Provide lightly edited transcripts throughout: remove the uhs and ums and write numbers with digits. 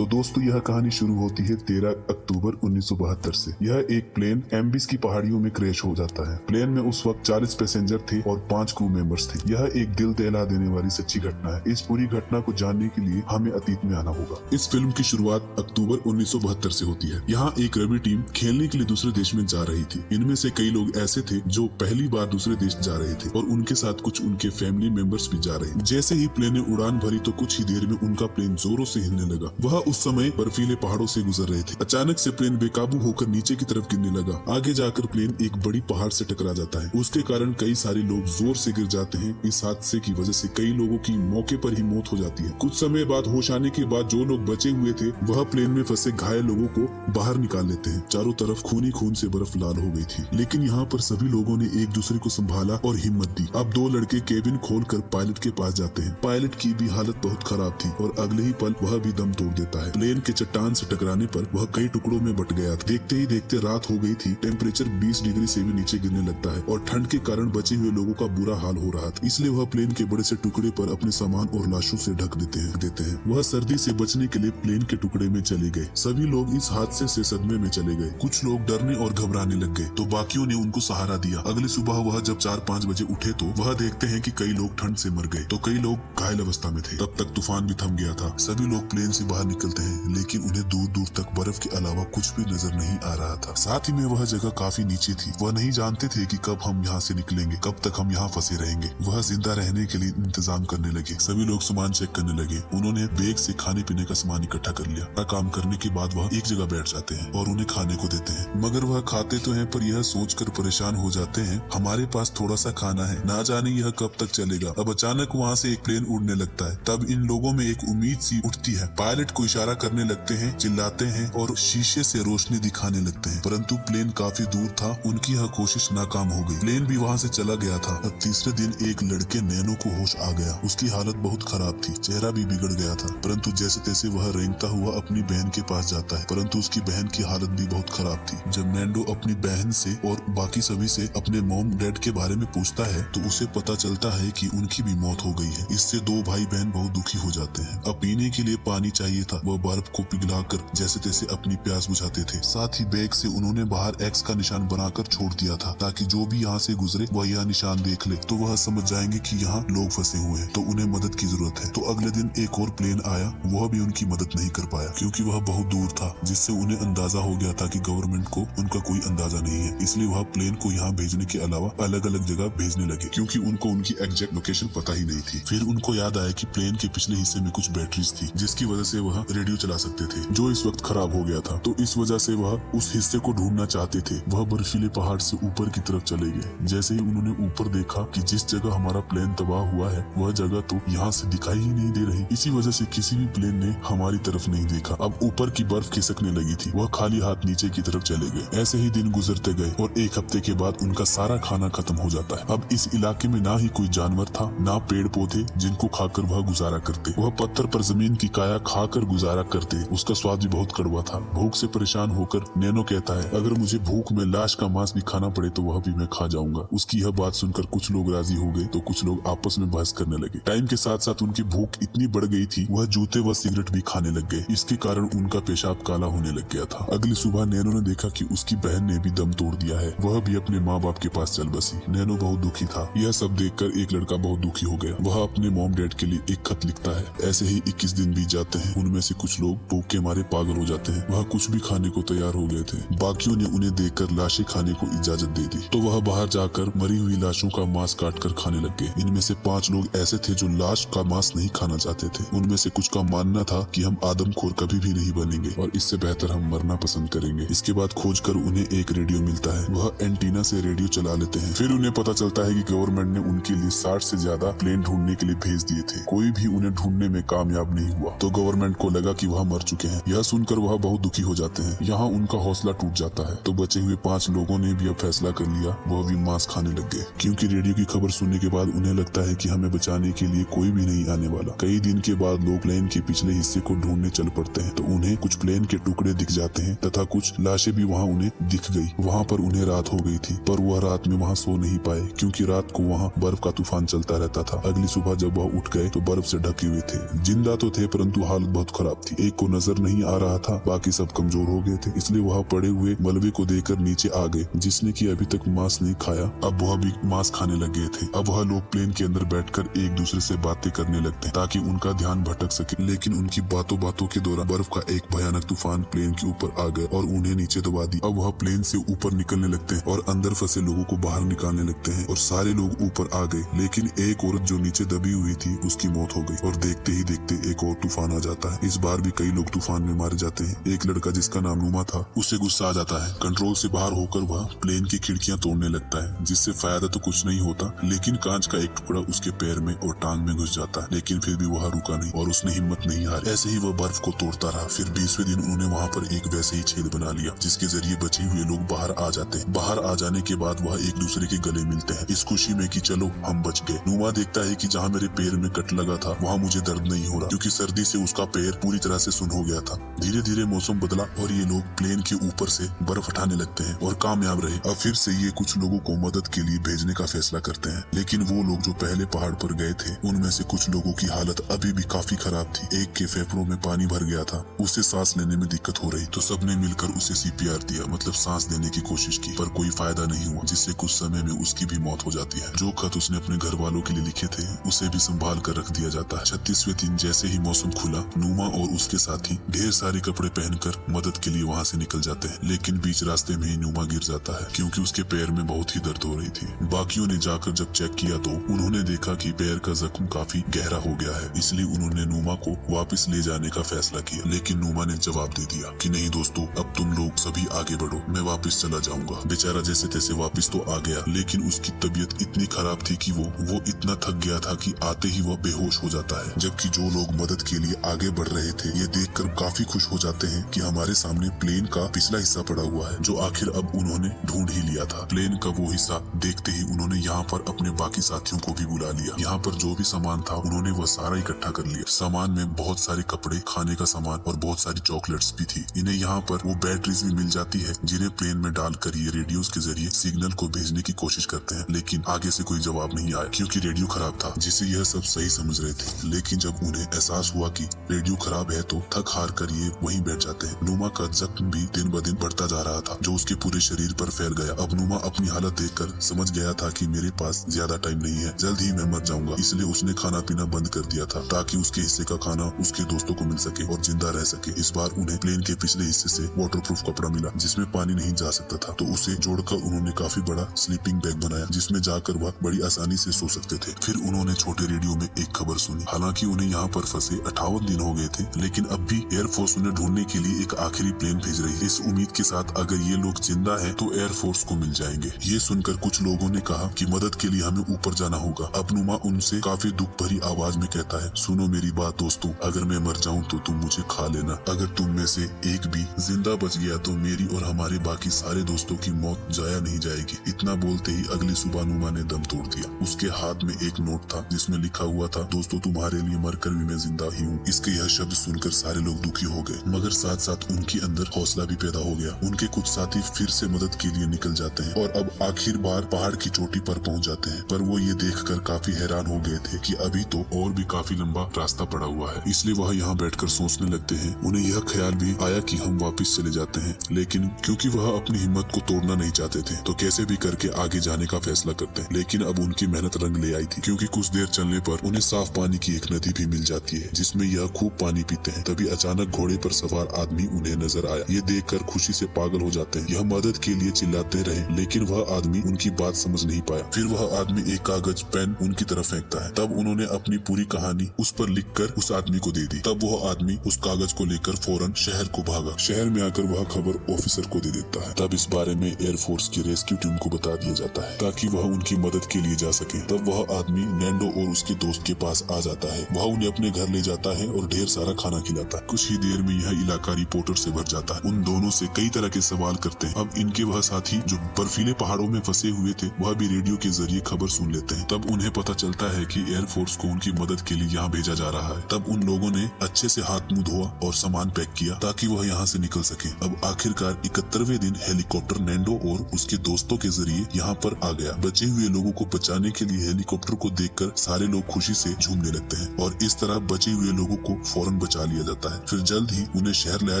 तो दोस्तों यह कहानी शुरू होती है 13 अक्टूबर 1972 से। यह एक प्लेन एम्बिस की पहाड़ियों में क्रैश हो जाता है। प्लेन में उस वक्त 40 पैसेंजर थे और 5 क्रू मेंबर्स थे। यह एक दिल दहला देने वाली सच्ची घटना है। इस पूरी घटना को जानने के लिए हमें अतीत में आना होगा। इस फिल्म की शुरुआत अक्टूबर 1972 से होती है। यहाँ एक रग्बी टीम खेलने के लिए दूसरे देश में जा रही थी। इनमें से कई लोग ऐसे थे जो पहली बार दूसरे देश जा रहे थे और उनके साथ कुछ उनके फैमिली मेंबर्स भी जा रहे थे। जैसे ही प्लेन ने उड़ान भरी तो कुछ ही देर में उनका प्लेन जोरों से हिलने लगा। वह उस समय बर्फीले पहाड़ों से गुजर रहे थे। अचानक से प्लेन बेकाबू होकर नीचे की तरफ गिरने लगा। आगे जाकर प्लेन एक बड़ी पहाड़ से टकरा जाता है। उसके कारण कई सारे लोग जोर से गिर जाते हैं। इस हादसे की वजह से कई लोगों की मौके पर ही मौत हो जाती है। कुछ समय बाद होश आने के बाद जो लोग बचे हुए थे वह प्लेन में फंसे घायल लोगों को बाहर निकाल लेते हैं। चारों तरफ खूनी खून से बर्फ लाल हो गई थी, लेकिन यहाँ पर सभी लोगों ने एक दूसरे को संभाला और हिम्मत दी। अब 2 लड़के केबिन खोलकर पायलट के पास जाते हैं। पायलट की भी हालत बहुत खराब थी और अगले ही पल वह भी दम तोड़ देता है। प्लेन के चट्टान से टकराने पर वह कई टुकड़ों में बट गया था। देखते ही देखते रात हो गई थी। टेम्परेचर 20 डिग्री से भी नीचे गिरने लगता है और ठंड के कारण बचे हुए लोगों का बुरा हाल हो रहा था। इसलिए वह प्लेन के बड़े से टुकड़े पर अपने सामान और लाशों से ढक देते हैं। वह सर्दी से बचने के लिए प्लेन के टुकड़े में चले गए। सभी लोग इस हादसे से सदमे में चले गए। कुछ लोग डरने और घबराने लग गए तो बाकियों ने उनको सहारा दिया। अगली सुबह वह जब 4-5 बजे उठे तो वह देखते हैं कि कई लोग ठंड से मर गए तो कई लोग घायल अवस्था में थे। तब तक तूफान भी थम गया था। सभी लोग प्लेन से बाहर निकलते हैं, लेकिन उन्हें दूर दूर तक बर्फ के अलावा कुछ भी नजर नहीं आ रहा था। साथ ही में वह जगह काफी नीचे थी। वह नहीं जानते थे कि कब हम यहाँ से निकलेंगे, कब तक हम यहाँ फंसे रहेंगे। वह जिंदा रहने के लिए इंतजाम करने लगे। सभी लोग सामान चेक करने लगे। उन्होंने बैग से खाने पीने का सामान इकट्ठा कर लिया। काम करने के बाद वह एक जगह बैठ जाते हैं और उन्हें खाने को देते हैं। मगर वह खाते तो हैं पर यह सोचकर परेशान हो जाते हैं हमारे पास थोड़ा सा खाना है, ना जाने यह कब तक चलेगा। अब अचानक वहाँ से एक प्लेन उड़ने लगता है। तब इन लोगों में एक उम्मीद सी उठती है। पायलट को इशारा करने लगते हैं, चिल्लाते हैं और शीशे से रोशनी दिखाने लगते हैं, परंतु प्लेन काफी दूर था। उनकी यह कोशिश नाकाम हो गई। प्लेन भी वहाँ से चला गया था। अब तीसरे दिन एक लड़के नैनो को होश आ गया। उसकी हालत बहुत खराब थी, चेहरा भी बिगड़ गया था, परंतु जैसे तैसे वह रेंगता हुआ अपनी बहन के पास जाता है। परंतु उसकी बहन की हालत भी बहुत खराब थी। जब नैंडो अपनी बहन से और बाकी सभी से अपने मॉम डैड के बारे में पूछता है तो उसे पता चलता है कि उनकी भी मौत हो गई है। इससे 2 भाई बहन बहुत दुखी हो जाते हैं। अब पीने के लिए पानी चाहिए था। वह बर्फ को पिघलाकर जैसे तैसे अपनी प्यास बुझाते थे। साथ ही बैग से उन्होंने बाहर एक्स का निशान बनाकर छोड़ दिया था ताकि जो भी यहाँ से गुजरे वह यह निशान देख ले तो वह समझ जाएंगे कि यहाँ लोग फंसे हुए हैं तो उन्हें मदद की जरूरत है। तो अगले दिन एक और प्लेन आया। वह भी उनकी मदद नहीं कर पाया क्योंकि वह बहुत दूर था, जिससे उन्हें अंदाजा हो गया था कि गवर्नमेंट को उनका कोई अंदाजा नहीं है। इसलिए वह प्लेन को यहाँ भेजने के अलावा अलग अलग जगह भेजने लगे क्योंकि उनको उनकी एग्जैक्ट लोकेशन पता ही नहीं थी। फिर उनको याद आया कि प्लेन के पिछले हिस्से में कुछ बैटरीज थी जिसकी वजह से वह रेडियो चला सकते थे, जो इस वक्त खराब हो गया था। तो इस वजह से वह उस हिस्से को ढूंढना चाहते थे। वह बर्फीले पहाड़ से ऊपर की तरफ चले गए। जैसे ही उन्होंने ऊपर देखा कि जिस जगह हमारा प्लेन तबाह हुआ है वह जगह तो यहाँ से दिखाई ही नहीं दे रही। इसी वजह से किसी भी प्लेन ने हमारी तरफ नहीं देखा। अब ऊपर की बर्फ खिसकने लगी थी। वह खाली हाथ नीचे की तरफ चले गए। ऐसे ही दिन गुजरते गए और 1 हफ्ते के बाद उनका सारा खाना खत्म हो जाता है। अब इस इलाके में ना ही कोई जानवर था, ना पेड़ पौधे जिनको खाकर वह गुजारा करते। वह पत्थर पर जमीन की काया खाकर गुजारा करते। उसका स्वाद भी बहुत कड़वा था। भूख से परेशान होकर नैनो कहता है अगर मुझे भूख में लाश का मांस भी खाना पड़े तो वह भी मैं खा जाऊंगा। उसकी यह बात सुनकर कुछ लोग राजी हो गए तो कुछ लोग आपस में बहस करने लगे। टाइम के साथ साथ उनकी भूख इतनी बढ़ गई थी वह जूते व सिगरेट भी खाने लग गए। इसके कारण उनका पेशाब काला होने लग गया था। अगली सुबह नैनो ने देखा कि उसकी बहन ने भी दम तोड़ दिया है। वह भी अपने माँ बाप के पास चल बसी। नैनो बहुत दुखी था। यह सब देखकर एक लड़का बहुत दुखी हो गया। वह अपने मॉम डैड के लिए एक खत लिखता है। ऐसे ही 21 दिन बीत जाते हैं। उनमें से कुछ लोग भूख के मारे पागल हो जाते हैं। वह कुछ भी खाने को तैयार हो गए थे। बाकियों ने उन्हें देखकर लाशें खाने को इजाजत दे दी तो वह बाहर जाकर मरी हुई लाशों का मांस काटकर खाने लग गए। इनमें से 5 लोग ऐसे थे जो लाश का मांस नहीं खाना चाहते थे। उनमें से कुछ का मानना था कि हम आदमखोर कभी भी नहीं बनेंगे और इससे बेहतर हम मरना पसंद करेंगे। इसके बाद खोजकर उन्हें एक रेडियो मिलता है। वह एंटीना से रेडियो चला लेते हैं। फिर उन्हें पता चलता है कि गवर्नमेंट ने उनके लिए 60 से ज्यादा प्लेन ढूंढने के लिए भेज दिए थे। कोई भी उन्हें ढूंढने में कामयाब नहीं हुआ तो गवर्नमेंट को लगा कि वह मर चुके हैं। यह सुनकर वह बहुत दुखी हो जाते हैं। यहाँ उनका हौसला टूट जाता है तो बचे हुए 5 लोगों ने भी अब फैसला कर लिया। वह भी मांस खाने लग गए क्योंकि रेडियो की खबर सुनने के बाद उन्हें लगता है कि हमें बचाने के लिए कोई भी नहीं आने वाला। कई दिन के बाद लोग प्लेन के पिछले हिस्से को ढूंढने चल पड़ते हैं तो उन्हें कुछ प्लेन के टुकड़े दिख जाते हैं तथा कुछ लाशें भी वहाँ उन्हें दिख गई। वहाँ पर उन्हें रात हो गई थी पर वह रात में वहाँ सो नहीं पाए क्योंकि रात को वहाँ बर्फ का तूफान चलता रहता था। अगली सुबह जब वह उठ गए तो बर्फ से ढके हुए थे। जिंदा तो थे परंतु हालत बहुत खराब खराब थी। एक को नजर नहीं आ रहा था, बाकी सब कमजोर हो गए थे, इसलिए वह पड़े हुए मलबे को देखकर नीचे आ गए। जिसने कि अभी तक मांस नहीं खाया, अब वह भी मांस खाने लग गए थे। अब वह लोग प्लेन के अंदर बैठकर एक दूसरे से बातें करने लगते हैं ताकि उनका ध्यान भटक सके। लेकिन उनकी बातों के दौरान बर्फ का एक भयानक तूफान प्लेन के ऊपर आ गया और उन्हें नीचे दबा दी। अब वह प्लेन से ऊपर निकलने लगते हैं और अंदर फंसे लोगों को बाहर निकालने लगते हैं और सारे लोग ऊपर आ गए। लेकिन एक औरत जो नीचे दबी हुई थी उसकी मौत हो गई और देखते ही देखते एक और तूफान आ जाता है। इस बार भी कई लोग तूफान में मारे जाते हैं। एक लड़का जिसका नाम नुमा था, उसे गुस्सा आ जाता है। कंट्रोल से बाहर होकर वह प्लेन की खिड़कियां तोड़ने लगता है, जिससे फायदा तो कुछ नहीं होता, लेकिन कांच का एक टुकड़ा उसके पैर में और टांग में घुस जाता है। लेकिन फिर भी वह रुका नहीं और उसने हिम्मत नहीं हारी। ऐसे ही वह बर्फ को तोड़ता रहा। फिर 20वें दिन उन्होंने वहाँ पर एक वैसे ही छेद बना लिया जिसके जरिए बचे हुए लोग बाहर आ जाते हैं। बाहर आ जाने के बाद वह एक दूसरे के गले मिलते हैं इस खुशी में कि चलो हम बच गए। नुमा देखता है कि जहाँ मेरे पैर में कट लगा था वहाँ मुझे दर्द नहीं हो रहा, क्योंकि सर्दी से उसका पैर पूरी तरह से सुन हो गया था। धीरे धीरे मौसम बदला और ये लोग प्लेन के ऊपर से बर्फ हटाने लगते हैं और कामयाब रहे। अब फिर से ये कुछ लोगों को मदद के लिए भेजने का फैसला करते हैं। लेकिन वो लोग जो पहले पहाड़ पर गए थे उनमें से कुछ लोगों की हालत अभी भी काफी खराब थी। एक के फेफड़ों में पानी भर गया था, उसे सांस लेने में दिक्कत हो रही, तो सबने मिलकर उसे CPR दिया, मतलब सांस देने की कोशिश की, पर कोई फायदा नहीं हुआ, जिससे कुछ समय में उसकी भी मौत हो जाती है। जो खत उसने अपने घर वालों के लिए लिखे थे उसे भी संभाल कर रख दिया जाता है। 36वें दिन जैसे ही मौसम खुला, नुमा और उसके साथी ढेर सारे कपड़े पहनकर मदद के लिए वहाँ से निकल जाते हैं। लेकिन बीच रास्ते में ही नुमा गिर जाता है क्योंकि उसके पैर में बहुत ही दर्द हो रही थी। बाकियों ने जाकर जब चेक किया तो उन्होंने देखा कि पैर का जख्म काफी गहरा हो गया है, इसलिए उन्होंने नुमा को वापस ले जाने का फैसला किया। लेकिन नुमा ने जवाब दे दिया कि नहीं दोस्तों, अब तुम लोग सभी आगे बढ़ो, मैं वापस चला जाऊंगा। बेचारा जैसे तैसे वापस तो आ गया, लेकिन उसकी तबीयत इतनी खराब थी कि वो इतना थक गया था कि आते ही वह बेहोश हो जाता है। जबकि जो लोग मदद के लिए आगे बढ़ रहे थे ये देखकर काफी खुश हो जाते हैं कि हमारे सामने प्लेन का पिछला हिस्सा पड़ा हुआ है, जो आखिर अब उन्होंने ढूंढ ही लिया था। प्लेन का वो हिस्सा देखते ही उन्होंने यहाँ पर अपने बाकी साथियों को भी बुला लिया। यहाँ पर जो भी सामान था उन्होंने वह सारा इकट्ठा कर लिया। सामान में बहुत सारे कपड़े, खाने का सामान और बहुत सारी चॉकलेट्स भी थी। इन्हें यहाँ पर वो बैटरीज भी मिल जाती है जिन्हें प्लेन में डालकर ये रेडियोस के जरिए सिग्नल को भेजने की कोशिश करते हैं। लेकिन आगे से कोई जवाब नहीं आया क्योंकि रेडियो खराब था, जिसे यह सब सही समझ रहे थे। लेकिन जब उन्हें एहसास हुआ कि रेडियो खराब है तो थक हार कर ये वहीं बैठ जाते हैं। नुमा का जख्म भी दिन ब दिन बढ़ता जा रहा था, जो उसके पूरे शरीर पर फैल गया। अब नुमा अपनी हालत देखकर समझ गया था कि मेरे पास ज्यादा टाइम नहीं है, जल्द ही मैं मर जाऊंगा। इसलिए उसने खाना पीना बंद कर दिया था ताकि उसके हिस्से का खाना उसके दोस्तों को मिल सके और जिंदा रह सके। इस बार उन्हें प्लेन के पिछले हिस्से से वाटरप्रूफ कपड़ा मिला जिसमें पानी नहीं जा सकता था, तो उसे जोड़कर उन्होंने काफी बड़ा स्लीपिंग बैग बनाया जिसमें जाकर वह बड़ी आसानी से सो सकते थे। फिर उन्होंने छोटे रेडियो में एक खबर सुनी। हालांकि उन्हें यहाँ पर फंसे 58 दिन हो गए थे, लेकिन अब भी एयरफोर्स उन्हें ढूंढने के लिए एक आखिरी प्लेन भेज रही है, इस उम्मीद के साथ अगर ये लोग जिंदा हैं तो एयरफोर्स को मिल जाएंगे। ये सुनकर कुछ लोगों ने कहा कि मदद के लिए हमें ऊपर जाना होगा। अब नुमा उनसे काफी दुख भरी आवाज में कहता है, सुनो मेरी बात दोस्तों, अगर मैं मर जाऊं तो तुम मुझे खा लेना। अगर तुम में से एक भी जिंदा बच गया तो मेरी और हमारे बाकी सारे दोस्तों की मौत जाया नहीं जाएगी। इतना बोलते ही अगली सुबह नुमा ने दम तोड़ दिया। उसके हाथ में एक नोट था जिसमें लिखा हुआ था, दोस्तों तुम्हारे लिए मरकर भी मैं जिंदा ही हूँ। इसके यह शब्द सुनकर सारे लोग दुखी हो गए, मगर साथ साथ उनके अंदर हौसला भी पैदा हो गया। उनके कुछ साथी फिर से मदद के लिए निकल जाते हैं और अब आखिर बार पहाड़ की चोटी पर पहुंच जाते हैं। पर वो ये देखकर काफी हैरान हो गए थे कि अभी तो और भी काफी लंबा रास्ता पड़ा हुआ है, इसलिए वह यहाँ बैठकर सोचने लगते हैं। उन्हें यह ख्याल भी आया कि हम वापस चले जाते हैं, लेकिन क्योंकि वह अपनी हिम्मत को तोड़ना नहीं चाहते थे तो कैसे भी करके आगे जाने का फैसला करते हैं। लेकिन अब उनकी मेहनत रंग ले आई थी, क्योंकि कुछ देर चलने पर उन्हें साफ पानी की एक नदी भी मिल जाती है जिसमें यह खूब पानी पीते हैं। तभी अचानक घोड़े पर सवार आदमी उन्हें नजर आया। ये देखकर खुशी से पागल हो जाते हैं। यह मदद के लिए चिल्लाते रहे, लेकिन वह आदमी उनकी बात समझ नहीं पाया। फिर वह आदमी एक कागज पेन उनकी तरफ फेंकता है। तब उन्होंने अपनी पूरी कहानी उस पर लिखकर उस आदमी को दे दी। तब वह आदमी उस कागज को लेकर फौरन शहर को भागा। शहर में आकर वह खबर ऑफिसर को दे देता है। तब इस बारे में एयरफोर्स की रेस्क्यू टीम को बता दिया जाता है ताकि वह उनकी मदद के लिए जा सके। तब वह आदमी नैंडो और उसके दोस्त के पास आ जाता है। वह उन्हें अपने घर ले जाता है और ढेर सारा खाना खिलाता है। कुछ ही देर में यह इलाका रिपोर्टर से भर जाता है। उन दोनों से कई तरह के सवाल करते हैं। अब इनके वह साथी जो बर्फीले पहाड़ों में फंसे हुए थे वह भी रेडियो के जरिए खबर सुन लेते हैं। तब उन्हें पता चलता है कि एयरफोर्स को उनकी मदद के लिए यहाँ भेजा जा रहा है। तब उन लोगों ने अच्छे से हाथ मुंह धोआ और सामान पैक किया ताकि वह यहाँ से निकल सके। अब आखिरकार 71वें दिन हेलीकॉप्टर नैंडो और उसके दोस्तों के जरिए यहाँ पर आ गया। बचे हुए लोगों को बचाने के लिए हेलीकॉप्टर को देखकर सारे लोग खुशी से झूमने लगते हैं और इस तरह बचे हुए लोगों को फौरन फौरन बचा लिया जाता है। फिर जल्द ही उन्हें शहर लाया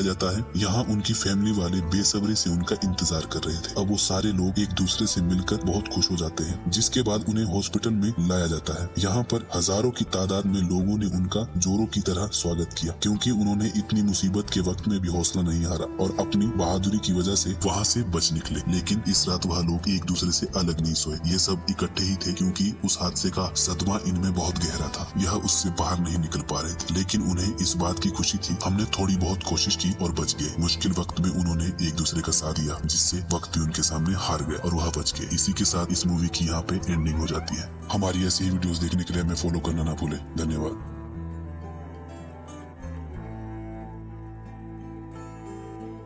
जाता है। यहाँ उनकी फैमिली वाले बेसब्री से उनका इंतजार कर रहे थे। अब वो सारे लोग एक दूसरे से मिलकर बहुत खुश हो जाते हैं, जिसके बाद उन्हें हॉस्पिटल में लाया जाता है। यहाँ पर हजारों की तादाद में लोगों ने उनका जोरों की तरह स्वागत किया, क्योंकि उन्होंने इतनी मुसीबत के वक्त में भी हौसला नहीं हारा और अपनी बहादुरी की वजह से वहाँ से बच निकले। लेकिन इस रात वह लोग एक दूसरे से अलग नहीं सोए। ये सब इकट्ठे ही थे, क्योंकि उस हादसे का सदमा इनमें बहुत गहरा था। यह उससे बाहर नहीं निकल पा रहे थे, लेकिन उन्हें इस बात की खुशी थी, हमने थोड़ी बहुत कोशिश की और बच गए। मुश्किल वक्त में उन्होंने एक दूसरे का साथ दिया, जिससे वक्त भी उनके सामने हार गया और वह बच गए। इसी के साथ इस मूवी की यहाँ पे एंडिंग हो जाती है। हमारी ऐसी ही वीडियोस देखने के लिए हमें फॉलो करना ना भूले। धन्यवाद।